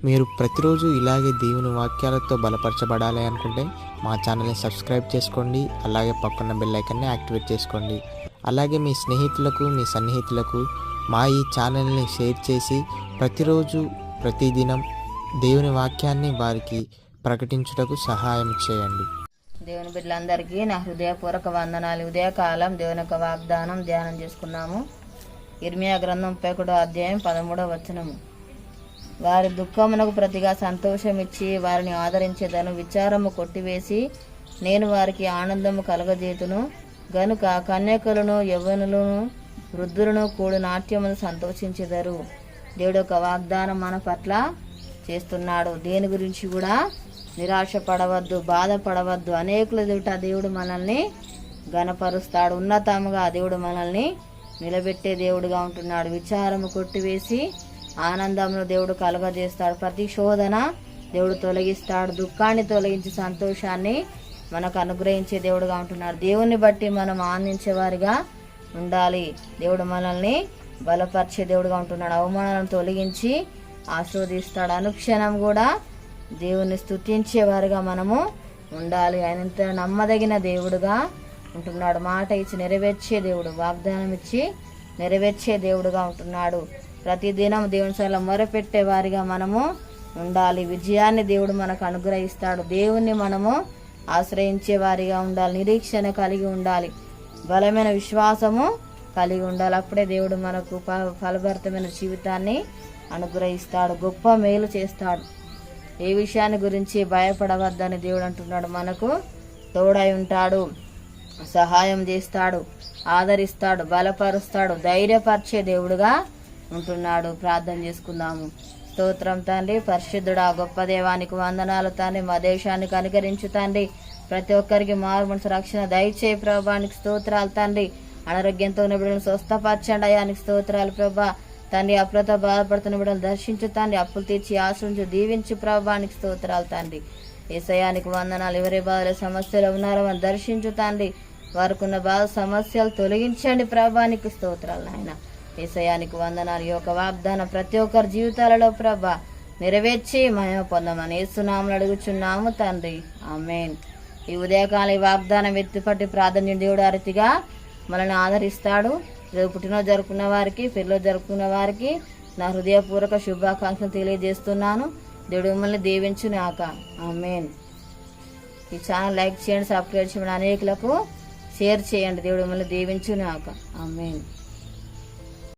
మీరు ప్రతిరోజు ఇలాగే దేవుని వాక్యాలతో బలపరచబడాలి అనుకుంటే మా ఛానల్ని సబ్స్క్రైబ్ చేసుకోండి. అలాగే పక్కన బెల్ ఐకాన్ని యాక్టివేట్ చేసుకోండి. అలాగే మీ స్నేహితులకు, మీ సన్నిహితులకు మా ఈ ఛానల్ని షేర్ చేసి ప్రతిరోజు ప్రతిదినం దేవుని వాక్యాన్ని వారికి ప్రకటించుటకు సహాయం చేయండి. దేవుని బిడ్డలందరికీ నా హృదయపూర్వక వందనాలు. ఉదయకాలం దేవుని యొక్క వాగ్దానం ధ్యానం చేసుకున్నాము. ఇర్మియా గ్రంథం 31వ అధ్యాయం 13వ వచనము. వారి దుఃఖమునకు ప్రతిగా సంతోషం ఇచ్చి వారిని ఆదరించేదను, విచారము కొట్టివేసి నేను వారికి ఆనందము కలగజేతును గనుక కన్యకలను, యవ్వనులను, వృద్ధులను కూడి నాట్యమును సంతోషించెదరు. దేవుడు యొక్క వాగ్దానం మన పట్ల చేస్తున్నాడు. దేని గురించి కూడా నిరాశపడవద్దు, బాధపడవద్దు. అనేకుల ఎదుట దేవుడు మనల్ని ఘనపరుస్తాడు. ఉన్నతముగా దేవుడు మనల్ని నిలబెట్టే దేవుడుగా ఉంటున్నాడు. విచారము కొట్టివేసి ఆనందమును దేవుడు కలుగజేస్తాడు. ప్రతి శోధన దేవుడు తొలగిస్తాడు. దుఃఖాన్ని తొలగించి సంతోషాన్ని మనకు అనుగ్రహించే దేవుడుగా ఉంటున్నాడు. దేవుని బట్టి మనం ఆనందించేవారిగా ఉండాలి. దేవుడు మనల్ని బలపరిచే దేవుడుగా ఉంటున్నాడు. అవమానాలను తొలగించి ఆశీర్వదిస్తాడు. అనుక్షణం కూడా దేవుని స్తుతించేవారుగా మనము ఉండాలి. ఆయన నమ్మదగిన దేవుడుగా ఉంటున్నాడు. మాట ఇచ్చి నెరవేర్చే దేవుడు, వాగ్దానం ఇచ్చి నెరవేర్చే దేవుడుగా ఉంటున్నాడు. ప్రతిదినం దేవుని సల మొరపెట్టే వారిగా మనము ఉండాలి. విజయాన్ని దేవుడు మనకు అనుగ్రహిస్తాడు. దేవుణ్ణి మనము ఆశ్రయించే వారిగా ఉండాలి. నిరీక్షణ కలిగి ఉండాలి. బలమైన విశ్వాసము కలిగి ఉండాలి. అప్పుడే దేవుడు మనకు ఫలభరితమైన జీవితాన్ని అనుగ్రహిస్తాడు. గొప్ప మేలు చేస్తాడు. ఏ విషయాన్ని గురించి భయపడవద్దని దేవుడు అంటున్నాడు. మనకు తోడై ఉంటాడు, సహాయం చేస్తాడు, ఆదరిస్తాడు, బలపరుస్తాడు, ధైర్యపరిచే దేవుడుగా ఉంటున్నాడు. ప్రార్థన చేసుకుందాము. స్తోత్రం తండ్రి, పరిశుద్ధుడా, గొప్ప దేవానికి వందనాలు తండ్రి. మా దేశాన్ని కనికరించు తండ్రి. ప్రతి ఒక్కరికి మారు మనసు రక్షణ దయచేయి ప్రభానికి స్తోత్రాలు తండ్రి. అనారోగ్యంతో ఉన్న బిడ్డలను స్వస్థపరచండి అయానికి స్తోత్రాలు ప్రభా తండ్రి. అప్పులతో బాధపడుతున్న బిడ్డలు దర్శించు తండ్రి. అప్పులు తీర్చి ఆశ్రయించు దీవించు ప్రభానికి స్తోత్రాలు తండ్రి. ఏసయానికి వందనాలు. ఎవరి బాధల సమస్యలు ఉన్నారో అని దర్శించు తండ్రి. వారికున్న బాధ సమస్యలు తొలగించండి ప్రభానికి స్తోత్రాలు నాయన. ఏసయానికి వందనాలు. ఈ యొక్క వాగ్దానం ప్రతి ఒక్కరి జీవితాలలో ప్రభా నెరవేర్చి మహిమ పొందమని యేసునామములో అడుగుచున్నాము తండ్రి, ఆమేన్. ఈ ఉదయకాలం ఈ వాగ్దానం ఎత్తిపట్టి ప్రార్థన దేవుడు ఆ రీతిగా మనల్ని ఆదరిస్తాడు. రేపు పుట్టినరోజు జరుపుకున్న వారికి, పెళ్ళిలో జరుపుకున్న వారికి నా హృదయపూర్వక శుభాకాంక్షలు తెలియజేస్తున్నాను. దేవుడు మిమ్మల్ని దీవించుగాక, ఆమేన్. ఈ ఛానల్ లైక్ చేయండి, సబ్స్క్రైబ్ చేయండి, అనేకులకు షేర్ చేయండి. దేవుడు మిమ్మల్ని దీవించుగాక, ఆమేన్.